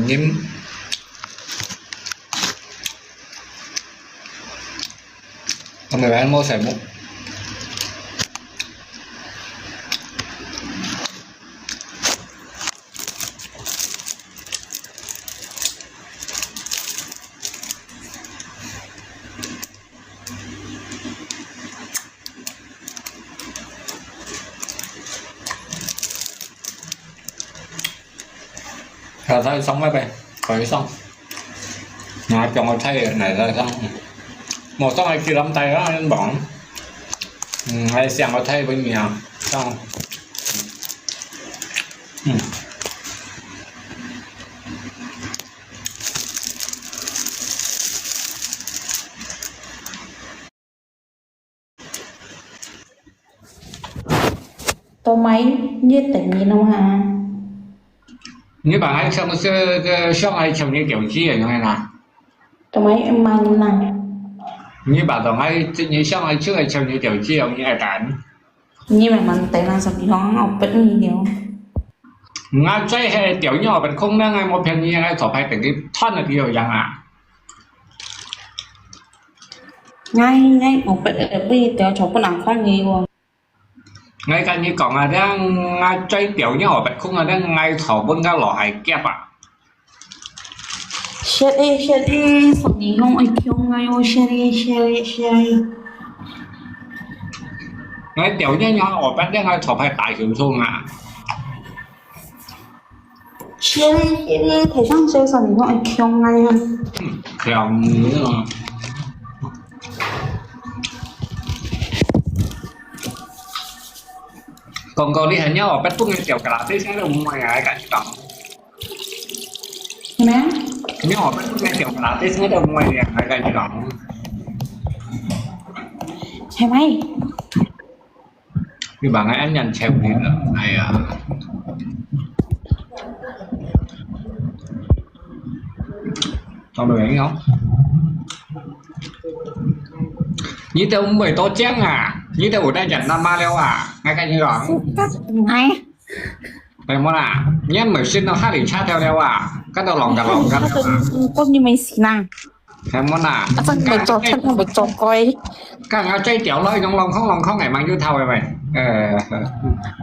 nhiễm người bạn mua sợi mút rồi thôi xong mấy bạn rồi xong chọn một thay này ra xong một xong hai kia lắm tay đó anh bọn hay xem một thay bên nhà xong Tô máy như tỉnh nhìn không hả? như bạn ấy xong ai chồng như kiểu chi ở ngoài nào Tô máy em mang như nào? như bạn tổng hay như xong ai trước ai chồng như kiểu chi ông như ai cảnh Nhưng mà mình tại là sập gió ngọc vẫn nhiều. ngay chơi hay tiểu nhỏ bạn không đang ngay một phần như ngay thọ phải từng cái thân là điều rằng Ngay ngọc vẫn ở bây giờ cháu con nào không nhiều. ngay cả như còn là đang ngay chơi tiểu nhỏ bạn không là đang ngay thọ bên cái lò hải kẹp Share đi, sập nhìn không ai kêu ngay ô share. ngay tiểu nhỏ ở bên đang ngay thọ phải tại trường xuông Share đi, thấy rằng share sập nhìn không ai kêu ngay hơn. khéo nữa còn đi hẹn nhau ở bên phúc ngay tiểu cả thế sẽ là ngoài ai cả chứ còn Má nhỏ bên phúc ngay tiểu cả thế sẽ là ngoài ai cả chứ còn hay mày vì bạn ấy anh nhận chèo thì này còn được anh không như tao mười tô chén như tao ở đây nhận năm ba leo ngay cái như đó ngay đây món nhé mười xin nó hát để chat theo đeo cắt đầu lòng cả có như mày xì năng cái món chắc phải chọn chân không phải chọn coi càng áo chay tiểu lơi trong lòng không ngày mang vô thầu vậy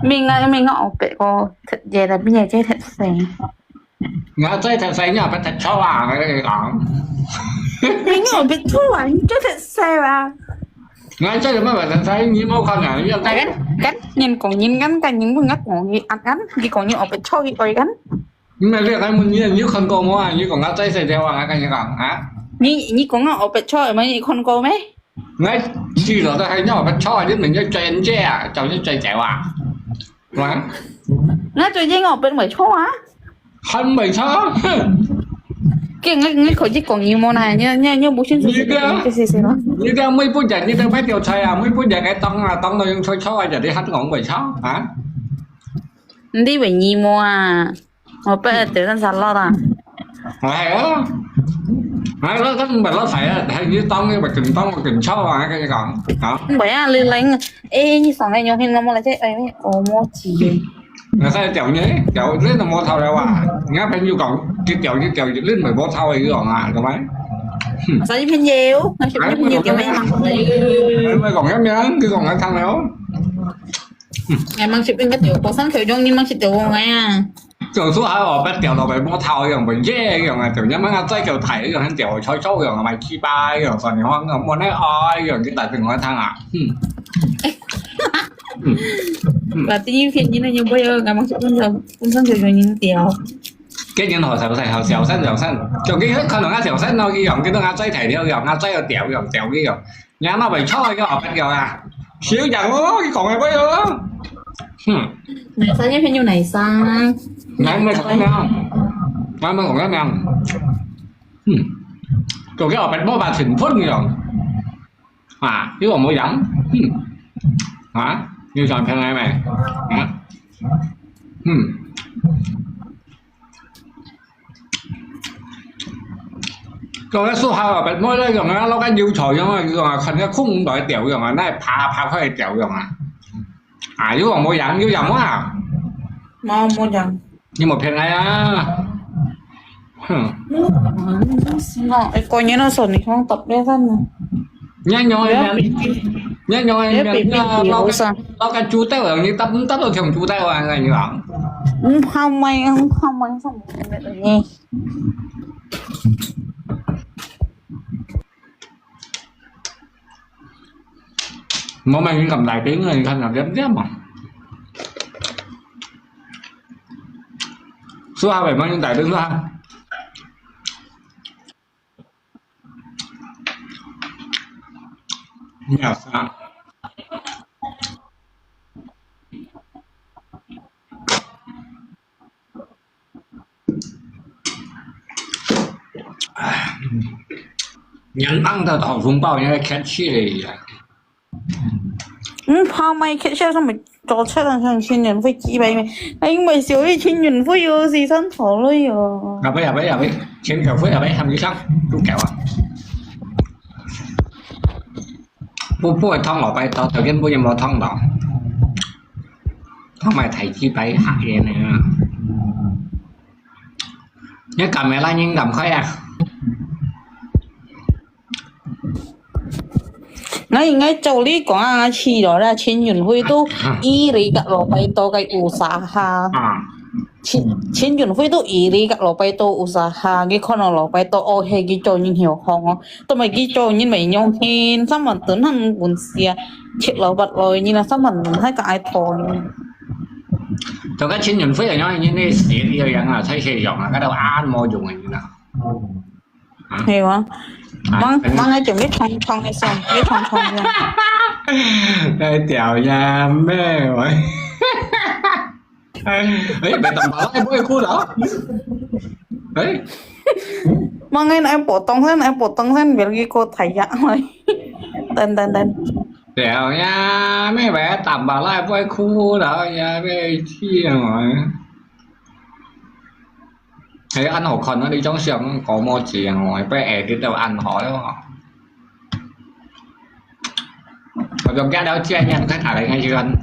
mình ngọ bệ có thật dễ là bây giờ chơi thật xẻ ngáo chay thật say nhở phải thật cho cái đó mình ngọ bệ thua chơi thật xẻ ngáo chay là mới phải thật say như mẫu con nhở như tay gắn nhìn còn nhìn gắn cái những con ngắt ngọn gì ăn gắn gì còn như ở bệ cho gì coi gắn nhưng mà việc anh muốn như không có mua như còn ngáo chay xảy ra cái gì còn như có ngọ ở bệ cho ở mấy con cô mấy ngay chỉ là hay nhỏ phải cho chứ mình cho chơi che cháu như chơi trẻ đúng nó chơi với ngọ bên mấy cho á hơn mày cho cái ngay khỏi chỉ còn nhiều món này như bố xin như thế mấy phút giờ như thế mấy điều chơi mấy phút giờ cái tông nó dùng cho ai giờ đi hát ngọn mày cho đi về nhiều mua ở bên từ thân sạch lo à hay á nó mình nó phải hay như tông như mà kình cho cái gì còn hả bởi lên lạnh ê như sáng nay nhau hình nó mua lại chứ ấy ô mua chỉ người ta chậu nhé chậu lên là mua thầu đâu nghe bao nhiêu còn cái chậu lên 14 thầu ấy còn có mấy sao như phiên nhiều nó chụp như nhiều kiểu mấy mặt mới còn em nhớ cái còn anh thằng nào ngày mang chụp bên cái tiểu có sáng kiểu trong nhưng mang chụp tiểu ngay trường số 2我不掉到被摸頭一樣，咪耶一樣啊！條一蚊阿仔就睇一樣，喺掉菜粗一樣，咪黐巴一樣，上年可能我呢愛一樣嘅大病我聽và tự nhiên phiền như này nhưng bây giờ ngày mang chụp bên giờ cũng sáng kiểu những tiểu cái nhân hồi小身，仲記得可能阿小身咯，一樣見到阿仔提呢一樣，阿仔又掉呢樣，有乜咪錯嘅學筆嘅少人咯，講係乜嘢này sao như phiên như này sang ngày mới còn cái ngày mới còn cái nào còn cái ở bên bố bà thỉnh phút như rồi chứ còn mới dẫn như tròn theo này mày còn cái số 2ở bên mỗi đây rồi nó cái nhiều trời rồi còn cái khung đợi tiểu rồi mà nó phá phải tiểu rồi chứ còn mới dẫn quá mua chẳng nhưng mà phiền này Nó coi như nó sồn thì không tập đấy thân mà. Nhá nhoi nhá nhoi Nếu bị lo sao? cái chú tao ở như tấp tấp ở trong chú tao à người như vậy. Không may không may xong mẹ tự nghe. Mỗi mình cầm đại tiếng người thân là rất rất mà. Số 2 bảy những đại tiếng số 2. Nhà sao? Nhắn ăn tao thảo vùng bao nhiêu khách chi này. Không may cái sao mà cho chết là thằng xin nhận phải chỉ vậy mày. Anh mày xíu đi xin nhận phải yêu gì sẵn thổ luôn rồi. À bây trên cà phê à bây hàm gì xong chú kẹo à. Bố thông ở bay tao tự nhiên bố em lo thông đó. Thông mày thầy chi bay hạ vậy nè. Nhớ cầm mẹ la nhưng cầm khói à. ngay chỗ lý quảng anh chỉ đó là xin nhận phải tu ý lý cả lộ bay to cái usaha. xin nhận phải tu ý lý cả lộ bay to usaha cái con nó lộ bay to ô hay cái chỗ nhìn hiểu không á. Tôi mày cái chỗ nhìn mày nhông hin sao mà tưởng thằng buồn xìa chết lộ bật rồi như là sao mà thấy cái ai thôi. Tôi cái xin nhận phí ở nhau như này xịt yêu rằng là thấy sử dụng là cái đầu ăn mô dùng như nào. Hiểu không? Mang ai chuẩn biết thong hay sao? Biết thong nha. Đây tiểu nha mê rồi. Ấy mày tầm bảo em bố khu đó. Đấy. Mang em bộ tông sen việc cái cô thầy dạ rồi. Tên. Tiểu nha mấy bé tầm bảo lại bố khu đó nha mê chi rồi. Thấy ăn hổ khẩn nó đi trong xưởng có một chỉ ngồi bé đi đâu ăn hỏi không? Còn dùng cái đó chia nhau khách thả lại ngay chưa anh?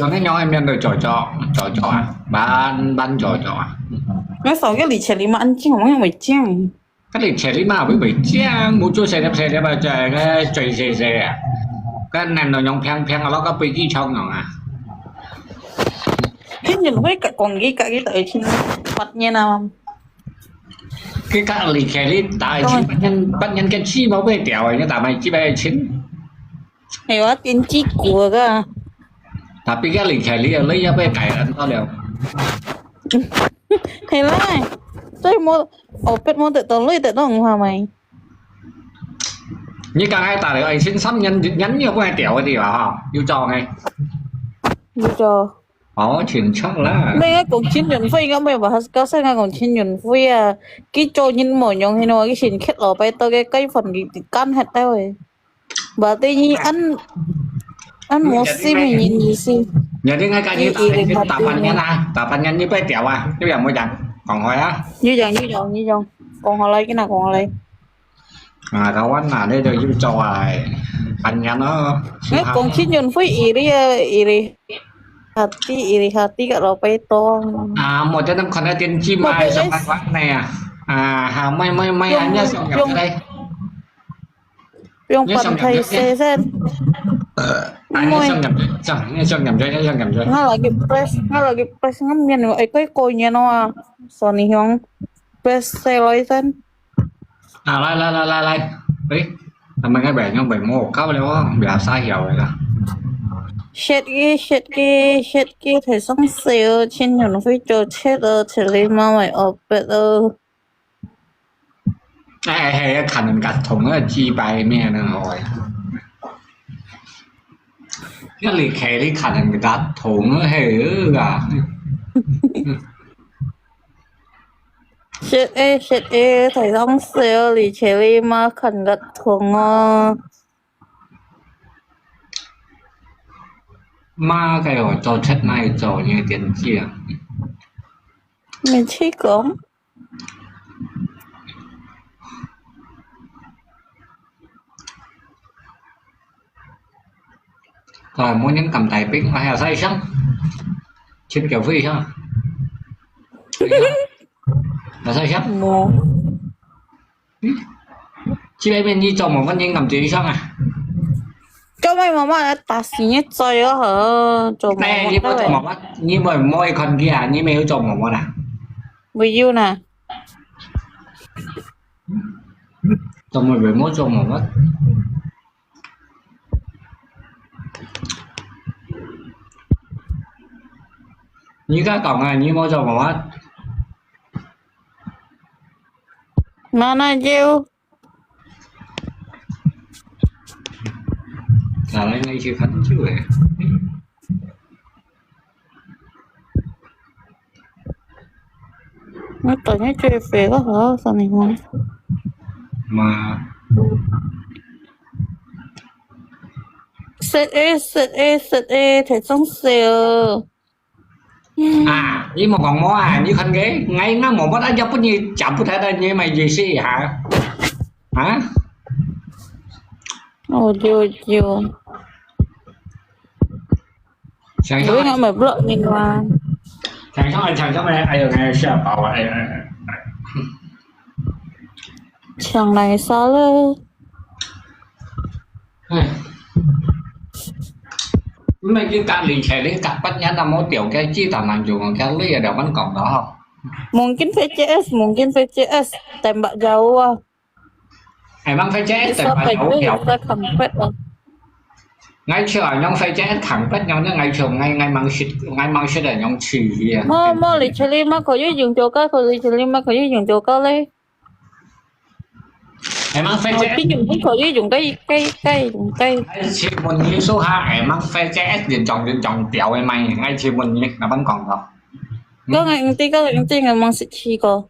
Nó thấy nhau em nhân rồi trò à? Ban trò à? Cái số cái lịch trình mà ăn chứ không phải chiang. Cái lịch trình mà với bị chiang một chút xe đẹp mà trời cái trời xe à? Cái này nó nhông phèn nó có bị cái trong rồi à? Cái nhìn với cả còn cái tới trên mặt như nào cái các lịch trình tại bắt nhân cái chi máu về tiểu như tại mày chi về chính. hiểu á tiên chi của cơ. Tapi cái lịch trình lấy ra về cải ăn to đều. Hay là tôi mua tự tốn lấy tự tốn hòa mày. Như cả hai ta lại xin sắm nhắn nhiều cái tiểu thì bảo không? Yêu cho ngay. Yêu cho. Chuyện chắc là. Đây cái còn chín nhận phí cái mà có sao ngay còn chín nhận phí à cái cho nhìn mồi nhông hay nói cái xin khét lò bay tới cái phần cái căn hết đấy rồi. Bà tây nhi ăn một xí mình nhìn gì xí. Nhớ đến ngay cả như tập anh nhân như bé tiểu à, cái giờ mới dặn còn hỏi á. Như dòng còn họ lấy cái nào còn họ lấy. À đâu anh là đây rồi giúp cho anh nhân nó. Cái còn chín nhận phí ý đi. Hati kalau apa itu một trăm năm còn là tiền chim mai xong ăn quán này à may nhá xong nhập đây yang pantai sen xong nhập chơi nggak lagi press ngamian cái konya nó Sony yang press seloi sen lại đấy mình cái bẻ nhau bẻ mồ cao lên không bị sai hiểu rồi cả shit cái thời sống sale trên nhiều nó phải cho chết thì lấy mà mày ở bên hay thành gạch thùng á chi bài mẹ nữa rồi cái lịch hè đi thành gạch thùng á hay cả shit thời sống sale thì chỉ lấy mà thành gạch thùng mà cái rồi cho chết này cho như tiền chia mình chỉ có rồi muốn những cầm tay pin hay là say sắm trên kiểu phi ha là say sắm Mùa chỉ lấy bên như chồng một văn nhân cầm chỉ xong à cho mày mà ta xí nhất chơi á hả cho đây như mà mà chồng một văn như mà môi con kia như mày chồng một văn à với you nè chồng một về môi chồng một văn như các cổng này như môi chồng một văn mana jeo là đây ngay chưa khánh chứ vậy nó tự nhiên chơi phê quá hả sao này ngon mà set e thể sống sale à với một còn món à như khánh ghế ngay nó một món đã dốc như chậm có thể đây như mày gì xí hả hả ồ chiều sáng đối sáng nhau mày vợ mình mà sáng sáng này ai ở ngay sẽ bảo ai chẳng này sao lơ mấy cái cạn lì xẻ đấy cạn bắt nhát là mỗi tiểu cái chi tầm làm dùng cái lì ở đâu vẫn còn đó không mungkin VCS tembak jauh ah ai mang phải chết tại bisa phải đấu pede kiểu bisa kampret ah ngay chờ nhóm phải chết thẳng tất nhóm ngay trường ngay mang shit ở nhóm chỉ gì mo literally mà có dùng cho cái có literally mà có dùng cho cái lấy ai mang phải chết cái dùng cũng có dùng cái dùng cái chỉ một như số 2 ai mang phải chết điện chồng tiểu em mày ngay chỉ một như là vẫn còn đó cái ngày mang xịt chi có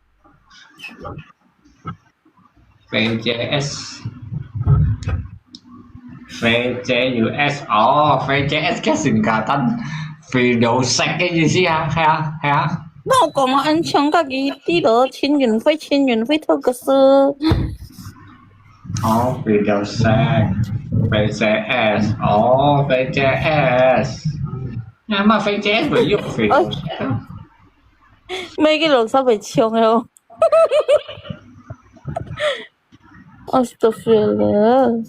VJS VJUS VJS cái sinh cả tân vì đồ sạch cái gì xí ha nó có mà anh chẳng cái gì tí đó千元费透个事vì đồ sạch VJS VJS nhưng mà VJS phải dùng vì đồ sạch mấy cái lần sau phải chiều không Astaghfirullah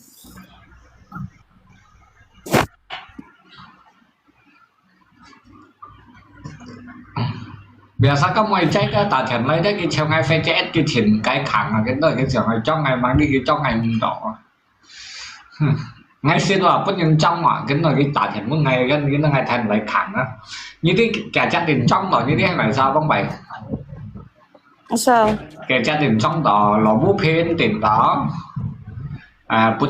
bây giờ sao các mày check tả thiện lấy đấy cái theo ngay phải check cái thiện cái khẳng là cái đời cái trường này trong ngày mang đi cái trong ngày mình đỏ ngay xin là bất nhân trong mà cái đời cái tả thiện một ngày cái ngày thành lại khẳng á như cái kẻ gia đình trong đó như thế này sao không bày sao kẻ gia đình trong đó là bút phên tiền đó à bút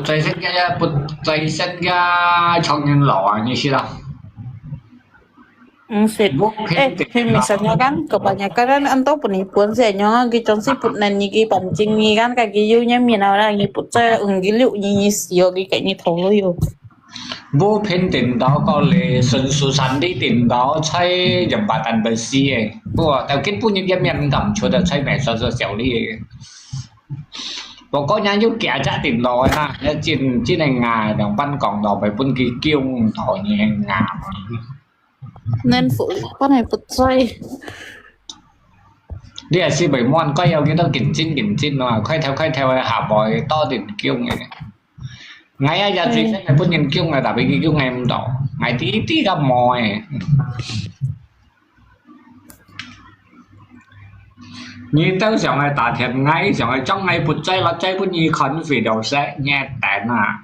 dây xét ra trong nhân lọ như thế đâu Sip. Misalnya kan kebanyakan kan entah penipuan sih nyonya gitu siput nanti ki pancing ni kan kayak gitu nya mina orang ngiput saya unggil nyi sio kayak ni thầu yo. Vô phên tiền đó có lẽ sân số sẵn đi tiền đó chơi dầm bà tàn bờ xì ấy. Bố tao kết phụ những cái miệng cầm chỗ đó chơi mẹ sao xẻo đi. Bố có nhà giúp kẻ trả tiền đó ha. Trên này ngài đồng văn còn đó phải vun kỳ kiêu thỏ như ngà. Nên phụ con này phụ chơi. Đi là si bảy môn có yêu cái đó kỉnh chín mà khoai theo hạ bòi to tiền kiêu này. Ngay ở gia đình này phụ nhân kiêu này đã bị kiêu ngày một đó. Ngày tí gặp mòi. Như tao chẳng ai tả thiệt ngay chẳng ai trong ngày phụ chơi là chơi phụ nhi khẩn vì đầu sẽ nhẹ tẹn à.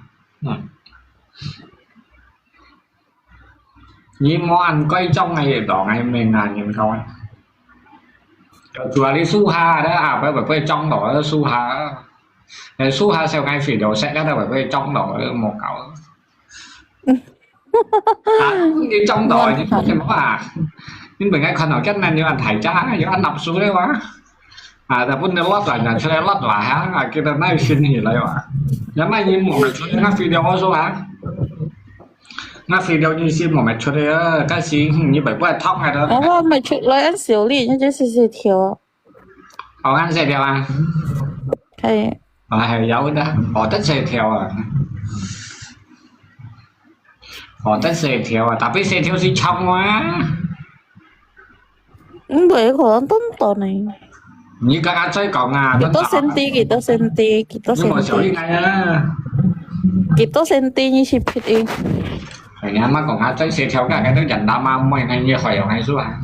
Như món ăn quay trong ngày đỏ ngày mình là nhìn thôi chùa đi su ha đó à phải quay trong đỏ su ha su ha sau ngày phỉ đầu sẽ đó phải quay trong đỏ một cậu đi trong đỏ những cái món à nhưng mình ngay còn nói cách này như anh thầy cha như anh nập xuống đấy quá à ta vẫn lót lại là sẽ lót lại hả cái đó này xin gì lại ạ nhắm này như một cái video số hả nó video như xin một mẹ cho đấy cái gì như vậy qua thóc hay đó mày chụp lại ăn xíu đi chứ chứ xíu thiếu ăn xe theo à hay hay giấu đó tất xe theo à Còn tới xe theo à, tapi xe theo thì trong quá. Vậy còn tốt này. Như các anh chơi còn à. Kita senti. Nhưng mà xử lý ngay á. Kita senti như ship it in. Phải nhà mà còn ai chơi xe theo cả cái đó dành đam mê mấy ngày như khỏi ở ngay xuống à.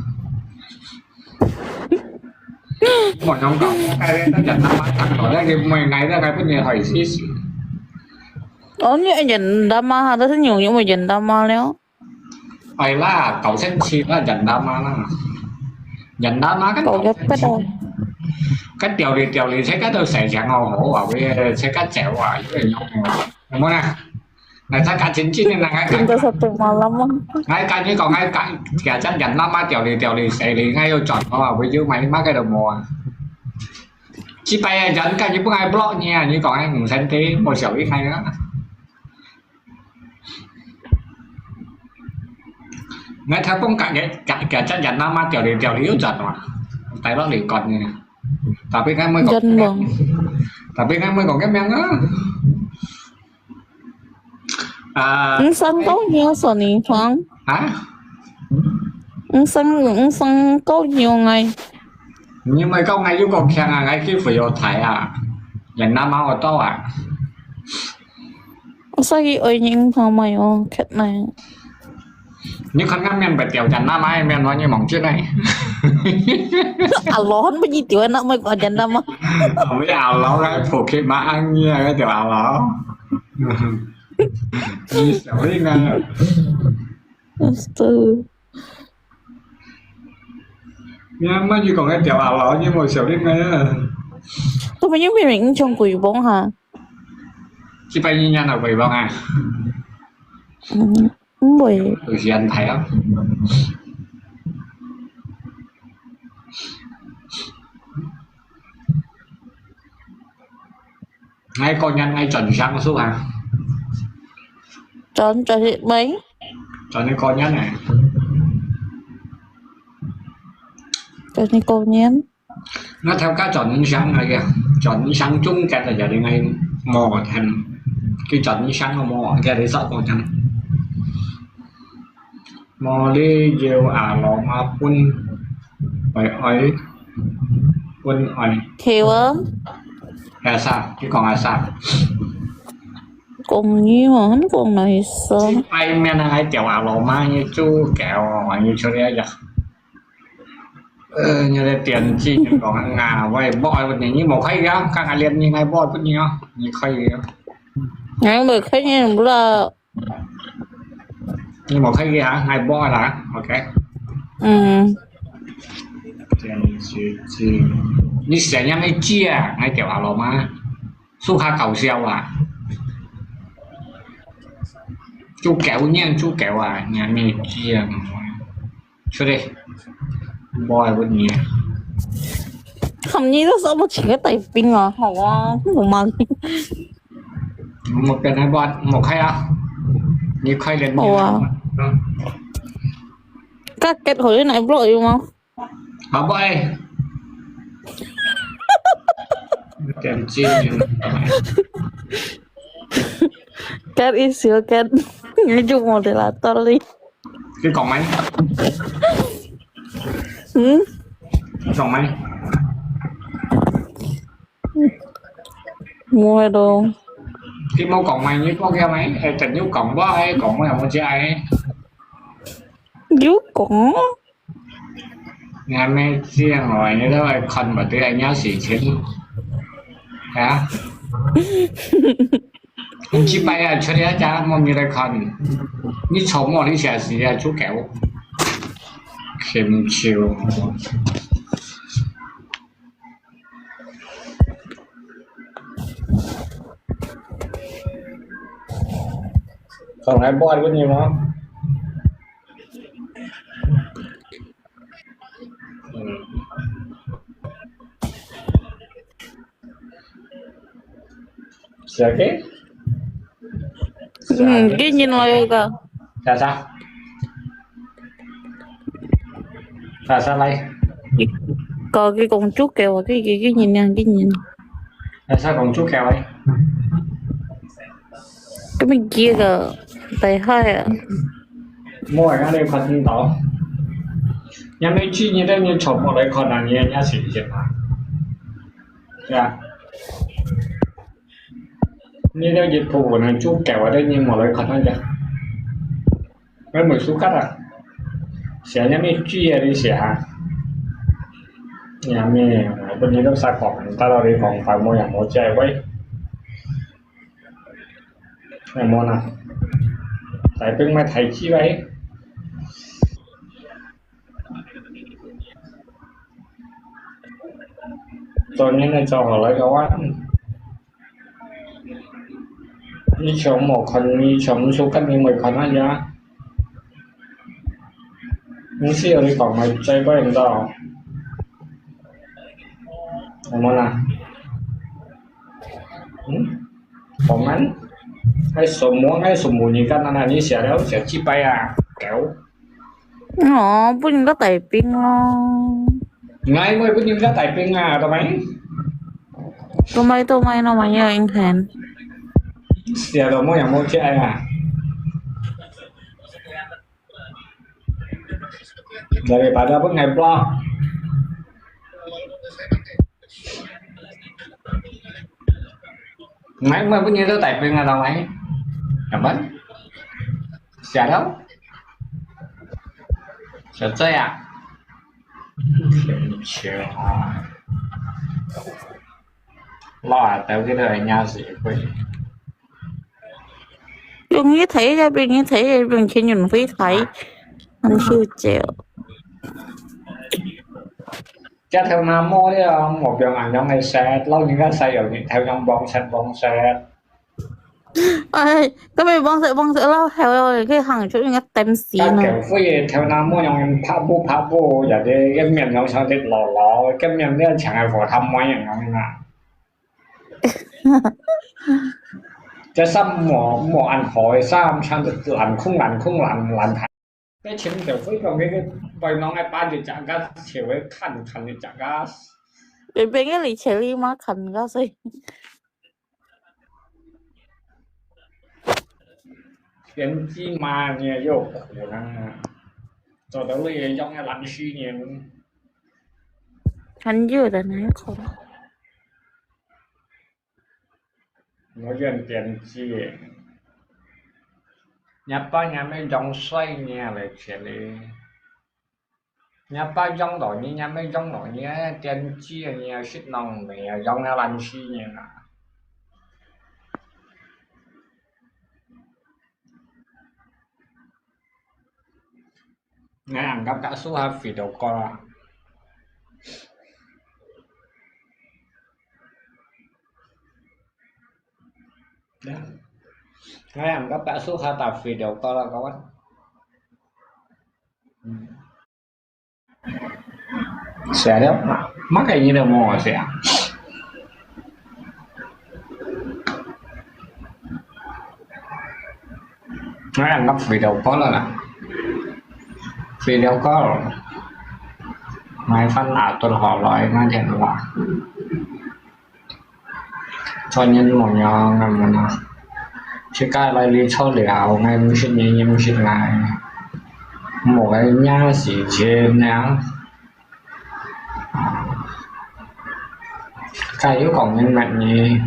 Một nhóm cộng cái đó dành đam mê thằng đó cái mấy ngày đó cái vấn đề hỏi xí xí. Như anh dành drama ha, tôi thấy nhiều những người dành drama léo. Hay là cậu xem chi là dành đam mê đó. Dành đam mê cái Cậu ghép cái đâu. cái tiểu lì sẽ cái tôi sẽ chẳng ngầu hổ vào với sẽ cái chẹo vào với nhau đúng không nè này ta cả chính nên là ngay Chúng ta satu malam ngay cái như còn ngay cái cả chắc dành lắm á tiểu lì sẽ lì ngay vô chọn vào với dưới máy mắc cái đầu mùa chỉ bay dẫn cái như bức ai blog nha như còn anh cũng xem tí một xíu ít hay nữa ngay theo cũng cả chắc dành lắm á tiểu lì yếu chọn mà tại đó lì còn như này tapi kan mới còn cái men á sang có nhiều số niệm thoáng hả sang có nhiều ngày nhưng mà có ngày vô còn khen à ngay khi phải vô thải à dành năm ao ở to à sao cái ơi những thằng mày khét này nhưng con ngắm men bệt tiểu dành năm ai men nói như mỏng trước này lón bao nhiêu tiểu anh mới còn dành năm không biết ảo ló cái phụ khi mà ăn như cái tiểu ảo ló như xấu đi nè nhưng mà như còn cái tiểu ảo ló như một xấu đi nè tôi mới nhớ mình trong quỷ bóng hả chỉ phải như nhà nào quỷ bóng à bởi từ khi anh thấy không ngay con nhân ngay chuẩn sang số hàng chọn hiện mấy cho nên con nhân này cho nên cô nhén nó theo các chọn những sáng này kìa chọn những sáng chung cái là giờ đi ngay mò thành cái chọn những sáng là mò cái để sợ con nhân mò đi nhiều lò mà quân phải ấy quân ấy hiểu không là sao chứ còn là sao cùng như mà hắn cùng này sao ai men ai tiểu lò mà như chú kẹo hoặc như cho đấy như là tiền chi còn ngà vậy bòi vật này như một khay ra các anh liên như ngay bòi vẫn nhiều như khay ngay bởi khách như là như một khay hả hai bòi là ok tiền chi như sẽ nhắm cái chia ngay tiểu lò mà su ha cầu xeo à chú kéo à nhà mẹ chia cho đây bòi vẫn nhiều không như nó sao mà chỉ cái tay pin à hả không mà một cái này bòi một khay à như khay lên nhiều các kết hồi này bội đúng không hả bòi tiền chi cat is your cat nói chung một thì là to đi cái còn mấy còn mấy mua đồ cái mẫu còn mấy như có kia mấy tình yêu còn quá ấy còn mấy ông trai ấy giúp cũng nhà mẹ riêng rồi như đó là con mà tôi anh nhớ xỉ chết hả không chỉ bay à cho đấy cha mà mi lại con你瞅我你写时啊就给我kiếm chiều còn ai boy có nhiều không sao cái cái nhìn lại cơ sao sao đây có cái con chú kèo cái nhìn nha cái nhìn sao còn chú kèo ấy cái bên kia kìa 第hai à. Mua cái này còn đó. Nhà mấy chi như thế như chồng một đấy còn là như nhà sĩ chuyện mà. Dạ. Như thế dịch vụ của nó chú kẹo ở đây như một đấy còn là với một số cắt à. Sẽ nhà mấy chi đi sẽ. Nhà mấy bênนี้ต้องใส่ของตลอดเลยของฝ่ายมวยอย่างโมใจไว้ไอ้โมนะใส่เพิ่งมาไถขี้ไว้ตอนนี้ในจอของเราก็ว่ามีชมหมกคนมีชมsố cáchมีมวยคนนั่นยะมีเสี่ยวในของมาใจไว้เห็นต่อไอ้โมนะของมันให้สมมุติให้สมมุติกันนั่นนี่เสียแล้วเสียchiไปอ่ะแก้ว Bún có tài pin lo. Ngay mới những cái tài pin à tao mấy Tôi may nó mà nhờ anh Hàn. giờ đâu mới mua chơi à dari pada pun ngày blog mấy mới có những cái tài pin à tao mấy cảm ơn xả đâu xả chơi à chiều lo à tao cái đời nhau gì quên Dùng như thế ra bên như thế ra bên trên nhìn phí thấy. Anh siêu chịu. chắc theo Nam Mô đấy không một dòng ảnh trong này xe lâu những cái xe rồi theo trong bong xe Ê, cái mày bong sữa lo theo rồi cái hàng chỗ những cái tem xí các nữa. kiểu phi theo Nam Mô trong em phá bố giờ đi cái miệng trong sao thịt lò cái miệng đấy chẳng ai phổ thăm mấyอย่างนั้นนะจะซ้ำหมออันหอยซ้ำฉันจะหลันคุ้งหลันcái chuyện kiểu phi còn cái bài nói ai ba thì chẳng có chiều với khăn thì chẳng có Bên bên cái lì chè li mà khẩn ra gì. chuyện chi mà nghe vô khổ năng rồi đó là trong cái lạnh suy nhiều Hắn vừa đã nói không. nói chuyện tiền chi nhà ba nhà mấy dòng xoay nhà lại chuyện đi nhà ba dòng đỏ như nhà mấy dòng đỏ như tiền chi nhà shit nòng này dòng nhà lạnh suy nhiều nè nghe ăn cắp cả số hai phỉ đầu con nghe ăn cắp cả số hai tập phỉ đầu con là có anh sẽ đó mắc cái như là mò sẽ nghe ăn cắp phỉ đầu con là nè phỉ đầu con rồi mai phân ảo tuần họ loại ngay thèm là cho nhân một nhau ngầm một nào chứ cái lại đi cho liệu ngay mình xin nhẹ mình xin lại một cái nhà sĩ trên nắng cái yếuของnhân mạnh gì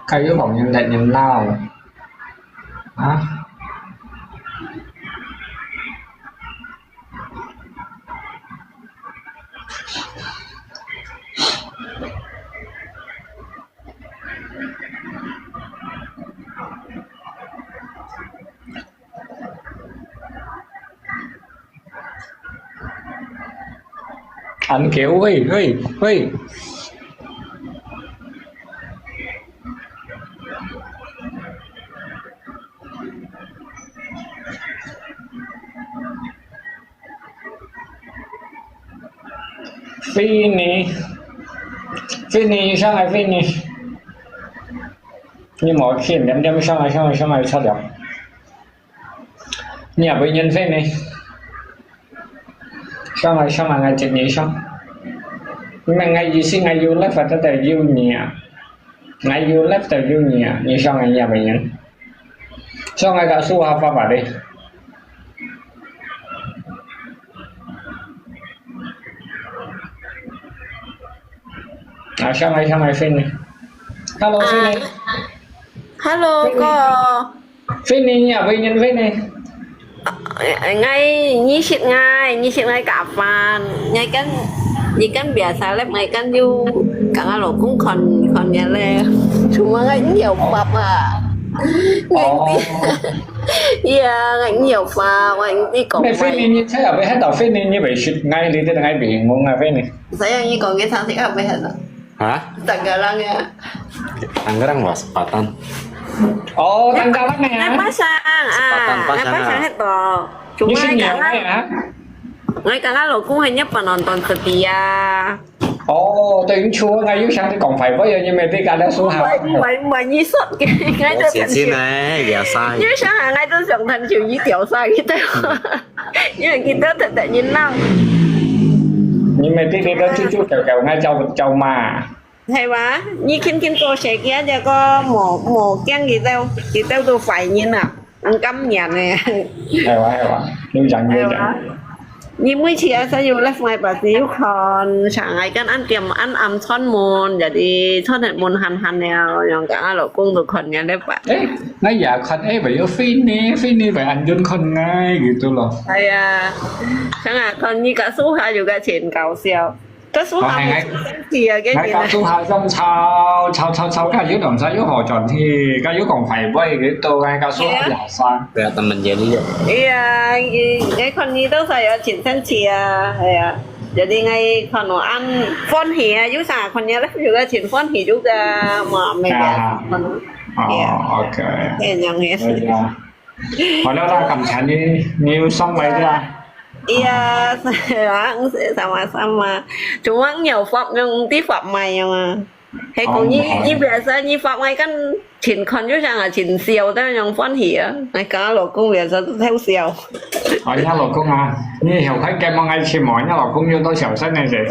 cái yếuของnhân đại nhân nào á anh kiểu ơi phi nè sao lại phi nè nhưng mà khi đem sao lại sao được nhà bệnh nhân phi nè sao mà ngày chuyện gì sao mà ngày gì xin ngày du left và tới từ du nhà ngày du left từ du nhà như sao ngày nhà bệnh nhân Cho ngay cả su học vào đi. À, sang ngay Phin này. Hello Phin này. Hello cô. Phin này nhà với nhân Phin này. Ngay như chuyện ngay cả fan ngay kan biasa lắm ngay kan you cả lo cũng còn nhà lệ chúng ngay nhiều bập à ngay yeah ngay nhiều pha ngay đi còn Này Phin này như thế là với hết đầu Phin này như vậy shit ngay đi tới ngay bị ngon à Phin này. Saya ini còn nghe thằng thì apa hết rồi. Hả? Tanggalan ya. Tangerang was Sepatan. Oh, Tanggalan này hả? Pasang pasang hết rồi. Cuma ngay cả lo cũng hay nhất penonton setia. Ồ, tôi cũng chưa ngay dưới sang thì còn phải bây giờ nhưng mà đi cả đã số hào. Mà như sốt cái ngay tôi thành xin này, giờ sai. Như sáng hàng ngay tôi想thành chiều như tiểu sai cái tao. Nhưng mà kita thật tại nhìn nào. Nhưng mà đi đó chút kẹo ngay châu mà. Hay quá, như khi cô sẽ kia cho có một cái gì tao tôi phải như nào ăn cắm nhà này. Hay quá, như chẳng. Nhưng mới chia sayaอยู่ ngoài bà xíu còn sáng ngày kan ăn tiệm ăn ẩm thon môn jadi thon hạt môn hàn nèo yang cả lộ cung đượcคนnghe đấy bạn. Ngay giờคนvậy ở Phin này phải ăn dânคนngay gitu loh. Hay à, sáng ngày còn như cả số hai juga chuyện cao siêu. Cái số hai thì cái gì này? Cái số hai trong sau cái dưới đồng sai dưới hồ tròn thì cái dưới còn phải vay cái tô cái số hai là sao? Về tầm mình về đi rồi. Cái con như đâu phải ở chuyển sang chia, jadi ngay còn nó ăn phun hỉ dưới xa con nhớ lắm juga chuyển phun hỉ juga mà mình ok. Cái nhàng hết. Hồi đó ra cầm chén đi nhiều xong vậy ra. Iya, sama. Cuma nhiều phẩm nhưng tí phẩm mày mà. Hay cũng như biasa như phẩm ngay kan chỉnh con chứ chẳng là chỉnh siêu đó nhưng phân hỉ ngay cả老公biasa theo siêu. Ở nhà老公啊，你以後睇鏡望嗌切望，nhà老公要多小心你哋。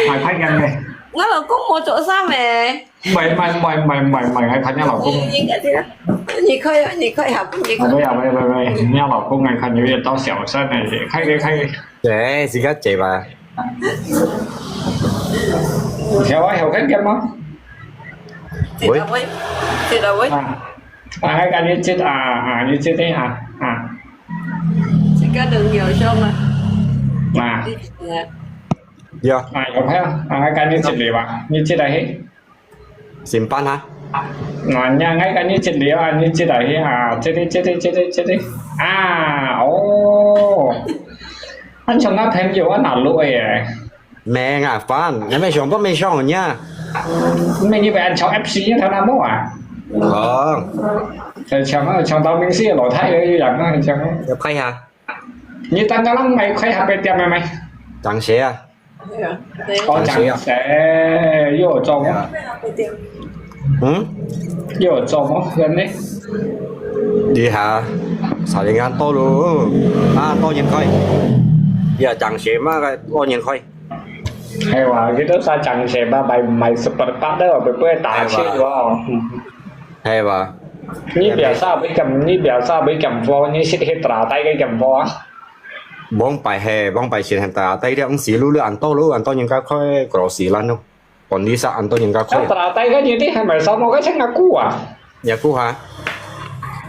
係睇緊嘅。Nó老公冇做衫咩？唔係係睇nhà老公。你可以合。喂，nhà老公係睇要多小心你哋，開嘅。Để xin các chị bà. Hiểu cái game không? Chị đâu ấy? Hay cái như chết như chết thế hả? Chị có đừng nhiều xong À. Dạ. Hiểu thấy không? Hay cái như chết liệu như chết đấy. Xin pan hả? Nhà ngay cái như chết liệu như chết đấy chết đi. Anh chồng nó thêm nhiều anh nào lụi Mẹ ngà fan, em mới chọn bắt mấy xong rồi nha. Mình như vậy anh chọn FC theo năm mốt à? Vâng. Chọn tao mình xí lỗi thay như vậy nó chọn. Nhập khay hả? Như tao nó lắm mày khay hạt bên tiệm mày. Chẳng xe à? Có chẳng sẽ vô trong á. Vô trong á, gần đi. Đi hả? Sao đi ăn to luôn? To nhìn coi. Giờ chẳng xe mà to nhìn coi. Hay quá, cái đó sao chẳng sẽ ba bài mày super part đó rồi bữa tả chết quá. Hay quá. Như biểu sao bị cầm vô như xịt hết trả tay cái cầm vô á. Bong bài xịt hiện tại tay đó ông xí lưu ăn to nhìn cái khói cỏ xí lăn không. Còn đi sao ăn to nhìn cái khói. Trả tay cái gì thế hay mày sao mà cái chắc là cũ à? Dạ cũ hả?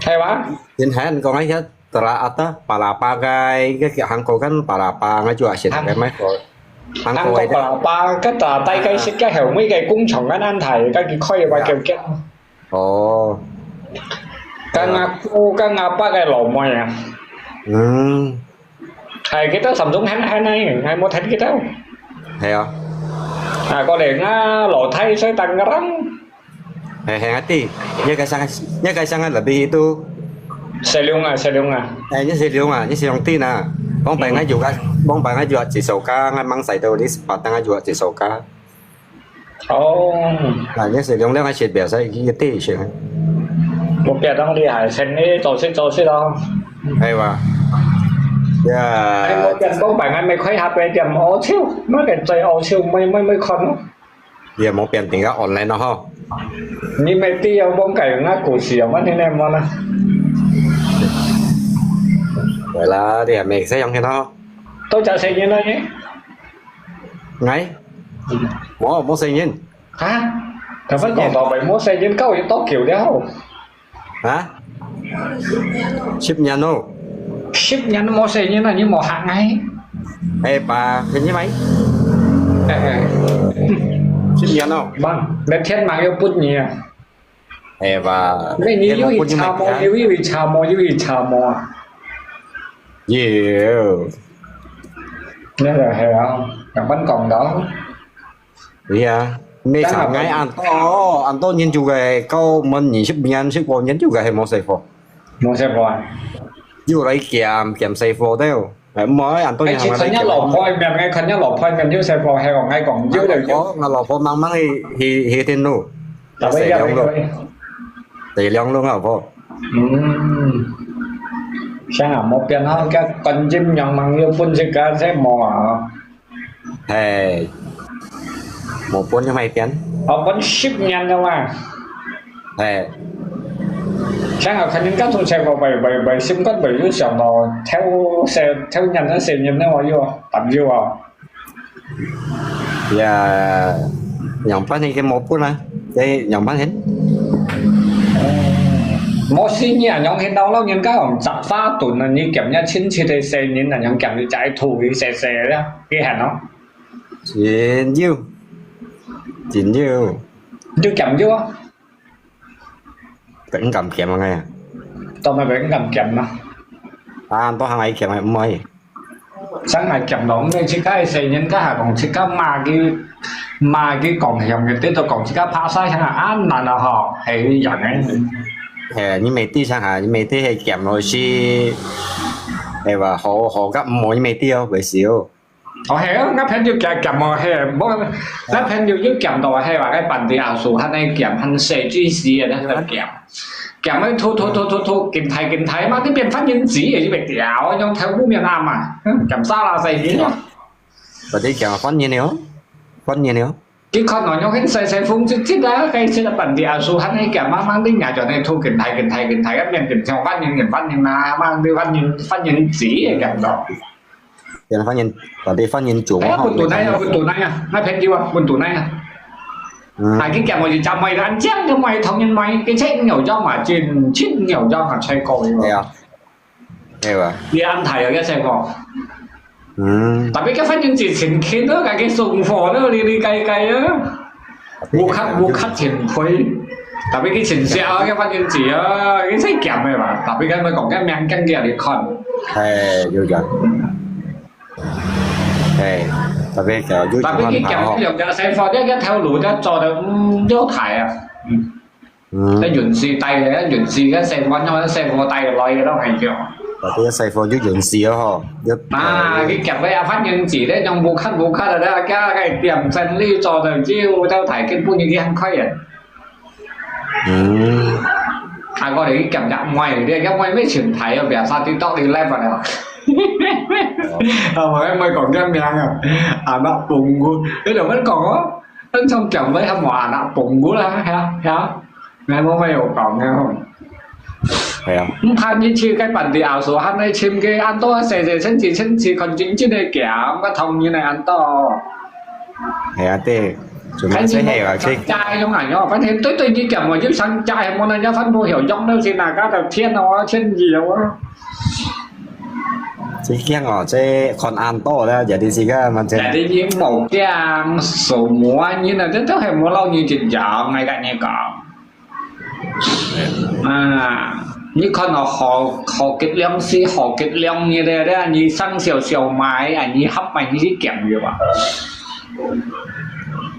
Hay quá. Nhìn thấy anh còn ấy hết. Tera ata palapa cái Hangko kan palapa ngay chùa xịt cái máy rồi. Ăn có palapa cái trả tay cái xịt cái hiểu mấy cái cung trọng anh thầy cái khói và kiểu kia. Ồ. Cái ngà ba cái lẩu mày à. Thầy cái đó sầm giống hai này hai một cái đó. Hay à? Có để ngà lẩu thay xoay tăng cái răng. Hay hati. Nhớ cái sang là bi itu. Xe lông à. Nhớ xe lông tin à. Bong bài ngay juga chỉ sầu ca ngay mang sai đâu đi patang ngay juga chỉ sầu ca. Là nhớ xe lông lấy ngay chết bèo sai cái tí chuyện. Một bèo đang đi hải sen ấy tổ chức đó. Hay quá. Anh một bèo bong bài ngay mấy khói hạt về điểm ô chiêu, mấy cái chơi ô chiêu mấy con. Giờ một bèo tiếng online nó ho. 你咪啲有幫計呃故事有乜啲咧麼啦？ vậy là thì mẹ sẽ dùng cái đó Tôi chả xây nhiên đâu nhé. ngay bố xây nhiên Hả? Thằng phải còn tỏ bày mua xây nhiên câu thì tốt kiểu đéo. hả ship nhanh đâu Ship nhắn mua xây nhiên là như một hạng ngay. ê bà hình như mấy ship nhanh đâu Vâng, để thiên mạng yêu bút nhỉ. ê bà Đây như yêu ý chào mò, yêu ý chào mò, yêu ý chào mò. nhiều Nên là hiểu không? Thằng vẫn còn đó. thì à mẹ sáng ngay ăn to nhìn chú cái câu mình nhìn ship nhanh ship vào nhìn chú cái một sợi phô Mua xe rồi. chú lấy kèm sợi phô theo mới ăn to Anh nhìn chỉ khẩn nhất lọc phôi, mình ngay khẩn nhất lọc phôi, mình yêu xe phô hay còn ngay còn yêu được chứ. có là lò phô mang mang thì tên nu Tại bây giờ luôn tỷ lượng luôn hả phô sáng à một bên hơn các con chim nhận bằng yêu phun sẽ cả sẽ mò hey một bốn trăm hai tiếng họ vẫn ship nhanh đâu mà hey sáng à khánh các thùng xe vào bảy ship cất bảy lúc sau đó theo nhanh nó xe nhanh nó vô tạm vô à giờ nhận phát cái một phút này đây nhận phát hết mỗi khi nhà nhóm hiện đâu lâu nhìn các ông chặt phá tuần là như kiểm nhà chính chỉ để xe nhìn là nhóm kiểm đi chạy thủ cái xe đó cái hẳn nó chín nhiêu chưa kiểm chưa tỉnh cầm kiểm vào ngay à tôi mới vẫn cầm kiểm mà tôi hàng ấy kiểm này mới sáng ngày kiểm đóng đây chỉ cái xe nhìn các hàng còn chỉ cái mà cái còn hiểu người tên tôi còn chỉ cái phá sai chẳng hạn là họ hay dạng ấy như mấy tí sang hà như mấy tí hay kiểm rồi chi hay và họ gấp mỗi mấy tiêu bởi xíu họ hiểu ngáp hết nhiều kiểm mà hay bố ngáp hết nhiều kiểm đồ hay là cái bản địa ảo số hắn này kiểm hắn sẽ duy trì ở đây là kiểm ấy thu kinh thái mà cái biện pháp nhân gì ở như vậy tiểu nhưng theo bố miền Nam mà kiểm sao là gì nhỉ và đây kiểm phát nhiên nếu cái con nói nhau hết xe phun chết đó cái sẽ là bản địa số hắn ấy kiểm mang đi nhà cho nên thu kinh thái các miền kiểm theo phát nhân là mang đi phát nhân gì ở kiểm đó thì nó phát nhân và đây phát nhân chủ buồn tủ này à nó phép chưa buồn tủ này à cái kẹo mà gì chào mày ăn chém cho mày thông nhân mày cái chết nhiều cho mà trên nhiều cho mà xoay còi à đi ăn thầy ở cái xe cò tại vì cái phát nhân chỉ chỉnh khiến nữa cái sùng phò nữa đi cay á mua khắc chỉnh khuấy tại vì cái chỉnh xe cái phát nhân chỉ cái sách kẹo này mà tại vì cái mới còn cái men canh kia để còn vô rồi tại vì cái kẹo cái lượng xe phò cái theo lối cái cho được vô thải à cái nhuận xì tay đấy nhuận xì cái xe phò nhau cái xe phò tay lôi cái đó hay kiểu và cái xe phò giúp nhuận xì đó cái kẹp với phát nhân chỉ đấy trong vụ khách ở đây cái tiệm sân ly cho được chiêu theo thải cái bu như cái ăn khay à có đấy kẹp dạng ngoài để cái ngoài mới chuyển thải ở vẻ sao TikTok đi live vào nào mà em mới còn cái miếng nó bùng cái đầu vẫn còn có vẫn xong chồng với hâm mộ nó bùng là hả nghe mới hiểu còn nghe không hắn như cái bản địa ảo số hắn ấy chim cái ăn to sẽ chân chỉ còn chính trên đây kẻ cái thông như này ăn to tê chúng ta sẽ hiểu cái trai trong ảnh nó phát hiện tôi như kiểu mà giúp sang trai món này nhá phát vô hiểu trong đâu thì là các đầu thiên nó trên nhiều á chỉ kia ngỏ chơi còn ăn to đó giờ đi gì cái mà chơi để đi những màu cái số múa như là rất hay múa lâu như chuyện dở ngay cả như cỏ như con nó họ kết liang si họ kết liang như thế đấy như sang xèo mái như hấp mày như kèm như vậy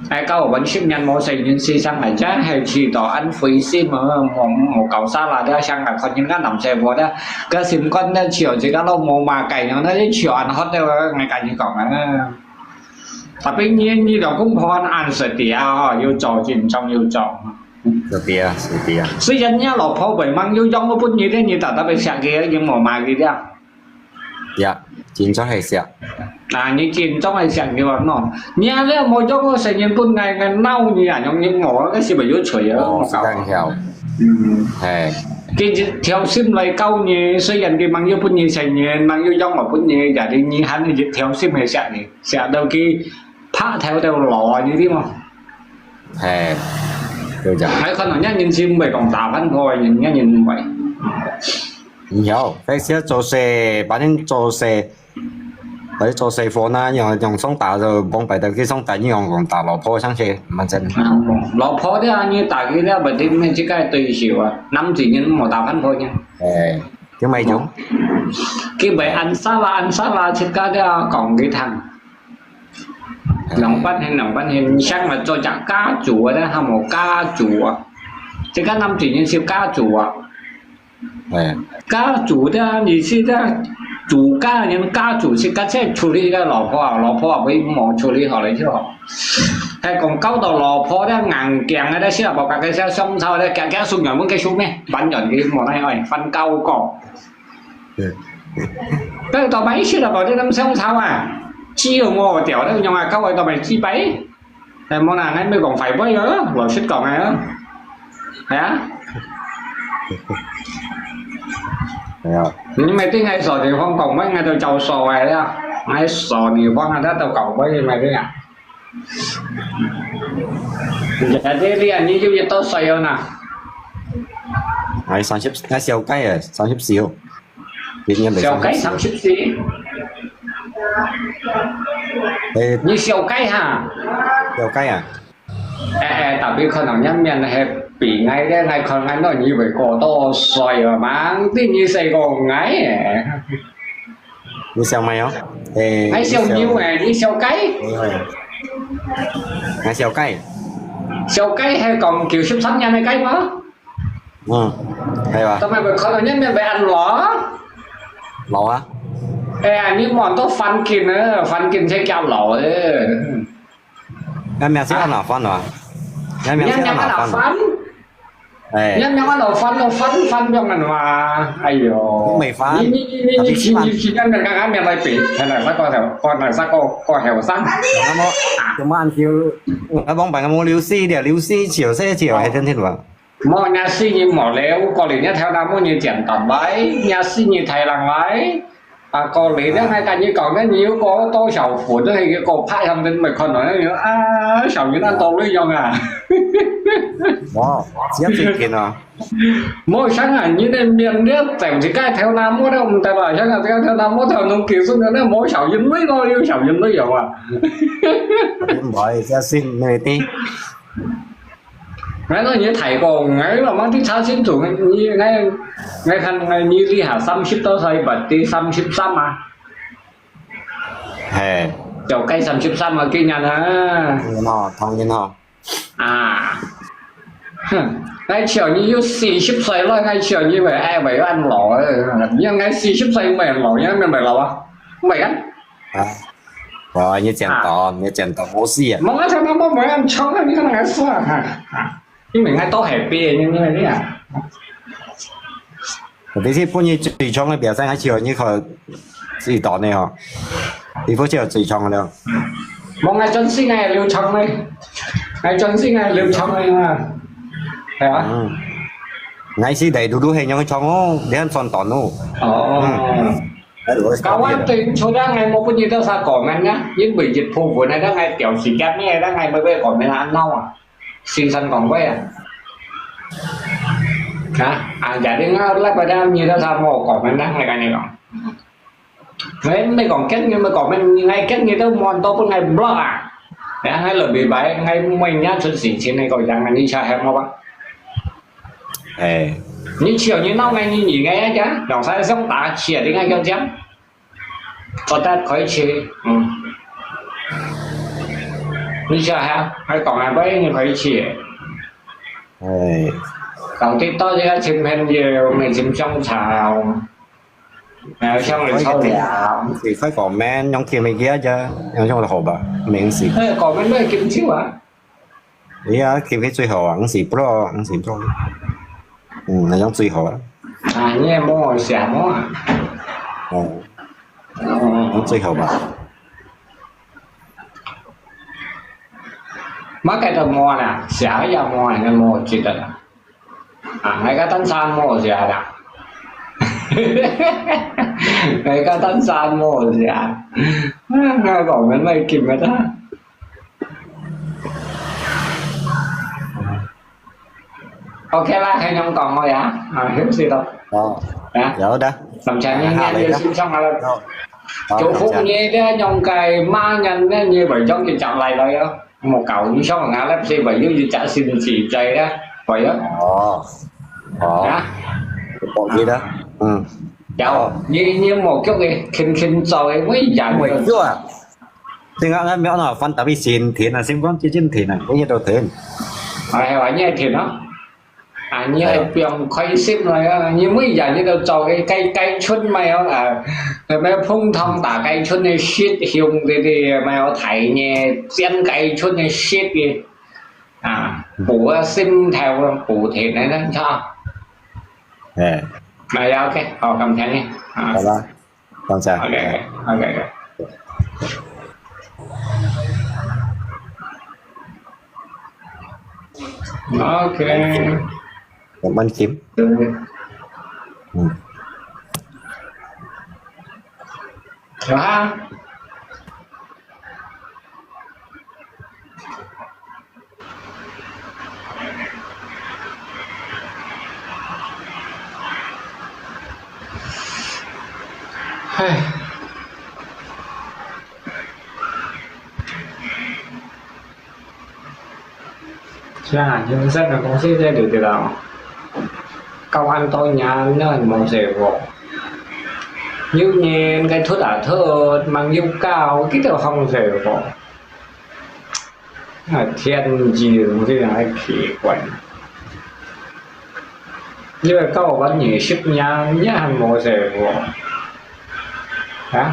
ai câu vẫn ship nhanh mỗi xây những si sang này chắc hay chỉ tỏ ăn phí sim mà một cậu xa là đã sang là còn những cái nằm xe vô đó cái sim con nó chiều chỉ có lâu mồ mà cày nó chiều ăn hết đâu ngày cả như cậu nó tapi như đó cũng không ăn sợi tía yêu trò chuyện trong yêu trò Setia.虽然呀，老婆為掹要用嗰本嘢咧，你特特別食嘅，要磨埋佢啲啊。Dạ, chính xác hay sẹo. như chim trong này chẳng như vậy nó nhà đấy một chỗ có sinh nhân tuần ngày ngày nâu như à trong những ngõ cái gì mà vô chửi á sẽ đang hiểu hè cái theo sim này câu như xây dựng cái mang vô phun như sinh nhân mang vô trong mà phun như giả định như hắn thì theo sim hay sẽ đâu cái phá theo theo lò như thế mà hè được chưa thấy con nó nhìn sim về còn tạo văn thôi nhìn vậy hiểu cái xe做xe反正做xe或者做細貨啦，用雙打就幫擺到佢雙打，用打老婆上去，蠻真。老婆啲啊，như tại cái đó bệnh tim hay chỉ cái tùy xỉu à, 5 chỉ nhân một tạo văn thôi nha. Cái mày chúng. Cái bài ăn salad chỉ cái đó còn cái thằng. Nòng bắt hình sáng mà cho chả cá chùa đó, hay một cá chùa. Chỉ cái 5 chỉ nhân siêu cá chùa. Cá chùa đó gì xí đó. Chủ cá nhưng cá chủ thì cá sẽ处理cái老婆với mỏ处理好了就好。hay còn câu đầu lò phó đó ngàn kèng ở đây sẽ là bảo cả cái xe xong sau đây cái xuống nhỏ muốn cái xuống này bắn nhọn cái mỏ này rồi phân câu cỏ cái tàu máy sẽ là bảo cái năm xong sau à chi ở ngô tiểu đó nhưng mà câu rồi tàu máy chi bấy thì món nào ngay mới còn phải với nữa lò xích còn này nữa hả nhưng mày tiếng ngay sò thì phong còn mấy ngày tôi trầu sò này đó ngay sò nhiều phong là đó tao cộng với mày đấy à dạ thế đi anh như vậy tôi xoay không nào ai 30 cái siêu cái à 30 siêu siêu cái 30 xí như siêu cái hả siêu cái à tại vì con nào nhắm nhận là bị ngay đấy ngay con ngay nói như vậy cổ to xoay mà mang tí như xây còn ngay như siêu mày không ngay siêu nhiêu này như siêu cái ngay siêu cái hay còn kiểu sắp sẵn nha mấy cái mà hay à tao mày con nào nhắm nhận phải ăn lỏ á như món tôi phân kinh sẽ kêu lỏ đấy em mẹ sẽ ăn nào phân à em mẹ sẽ ăn nào phân nhắm ăn nào phân cho mình mà ai dồi mày phân như khi ăn được các mẹ lại bị hay là con này sao con heo xăng chúng ăn kêu bóng bạn mua liu xi chiều hay thân thiết vào mua nhà xi như mỏ léo có lý nhất theo năm mua như chèn tẩm bấy nhà xi như thầy làng bấy có lý đó ngay cả như còn cái nhiều có tô sầu phủ đó hay cái cổ phai thông tin mày còn nói nữa sầu như ăn tô lấy dòng à wow chết chuyện à mỗi sáng là như đây miền nước chẳng chỉ cái theo nam mua đâu tại bảo chắc là theo nam mua theo nông kiểu xuống nữa mỗi sầu dính mấy thôi yêu sầu dính mấy dòng à bởi ra xin người tí ngay nói như thầy còn ngay là mang tiếng sao xin chủ như ngay khăn ngay như đi hà xăm ship tao xây bật đi xăm ship xăm mà chậu cây xăm ship xăm mà kia nhà nó thông nhiên họ ngay chiều như yêu xì ship xây lo ngay chiều như vậy ai vậy ăn lẩu nhưng ngay xì ship xây mày lẩu nhá mày lẩu à mày ăn rồi như chèn tỏ bố xì à mong sao nó mới ăn chóng như thế này xưa nhưng mình ngay to hẹp bia như thế này à tí thì bao nhiêu tùy trong cái biểu diễn hay chiều như họ gì tỏ này họ thì phố chiều tùy trong đâu mong ngày chân sinh này lưu trong đây ngày chân sinh này lưu trong đây mà thấy không ngày sinh đầy đủ hình trong trong để ăn toàn tỏn luôn cao quá tiền số đó ngày một cái gì đó sao còn anh nhá những bị dịch vụ vừa này đó ngày kiểu xịt cát này đó ngày mới về còn mới là ăn nâu à sinh sanh còn quay à hả dạ đi ngáo lắc vào đam như đó sao mà còn mình đang ngày này còn mấy còn kết nhưng mà còn mình ngay kết như đó mòn to con ngày blog à để hay là bị bãi ngay mình nhá xuân xỉn trên này còn rằng là đi chơi hẹp không bác như chiều như nóc ngay như nhỉ ngay chứ đồng sai giống ta chia đi ngay trong chém có ta khỏi chơi đi chơi ha hay còn ai bấy như khỏi chia còn tí to chứ chim hen nhiều mình chim trong xào xong rồi sau thì phải có men trong kia mình kia chứ trong là hộp à mình xịt còn mấy nơi kim chiếu à ý á kia cái最好ăn xịt pro là trong 最好như em mua xả mó à最好吧 mấy cái tờ mò nè xả ra mò này mò chỉ được ngay cái tấn san mò xả đã ngay cái tấn san mò xả ngay còn cái này kìm cái đó ok là hay nhông còn thôi á hiếu gì đâu dạ đó làm sao như nghe như xong là chỗ phụ như thế nhông cài ma nhân như vậy giống như chọn lại vậy đó một cậu như xong là ngã lép xe vậy như trả xin chỉ chạy đó vậy đó bộ gì đó cháu như một chút đi khinh rồi mới dạy mày chưa à thì ngã mẹ nó phân tập đi xin thì là xem con trên thì này có như đầu tiên hỏi như thì nó như em khoai xếp rồi như mấy giờ như đâu cho cái cây chuân mày mày phun thông tả cây chuân này shit hiung thì mày thảy nhẹ xiên cây chuân này shit gì bù sim theo bù thịt này đó cho mày ok họ cầm theo nha con chào ok ok cảm ơn Kim rồi ha Dạ, nhưng rất là công sức ra được từ đó. Câu ăn tôi nhà nó là một rể vỏ. Như nhiên cái thuốc đã thơ mang yêu cao cái đầu không rể vỏ. Thiên gì một cái này kỳ quẩn. Như là câu vẫn nhỉ sức nhà nhé hẳn một rể vỏ. Hả?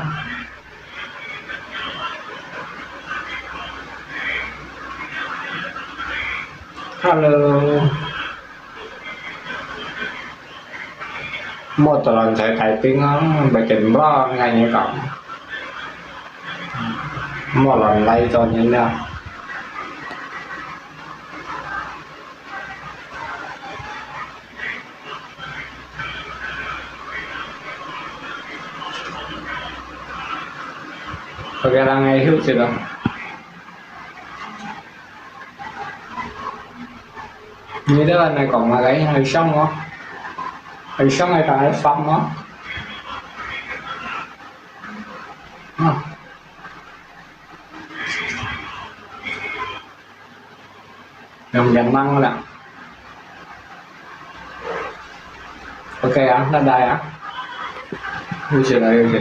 Hello. Một lần sẽ tài tiếng bài trình bó ngay như cộng. Một lần lây cho như nào. Ok là ngay hiếu gì đâu. Như thế này còn mà cái hơi xong không? Hơi xong hay tại xong đó. Đồng dành măng là ok á, lên đây á. Hưu gì đây, hưu gì